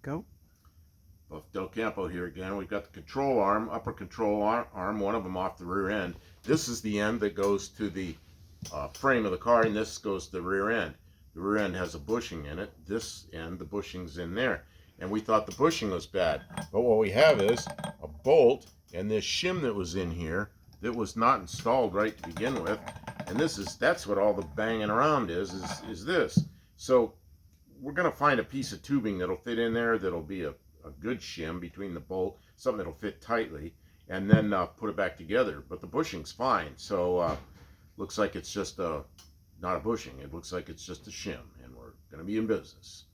Go. Buff Del Campo here again. We've got the control arm, upper control arm, one of them off the rear end. This is the end that goes to the frame of the car, and this goes to the rear end. The rear end has a bushing in it. This end, the bushing's in there. And we thought the bushing was bad. But what we have is a bolt and this shim that was in here that was not installed right to begin with. And that's what all the banging around is this. So we're going to find a piece of tubing that'll fit in there that'll be a good shim between the bolt, something that'll fit tightly, and then put it back together. But the bushing's fine, so looks like it's just not a bushing. It looks like it's just a shim, and we're going to be in business.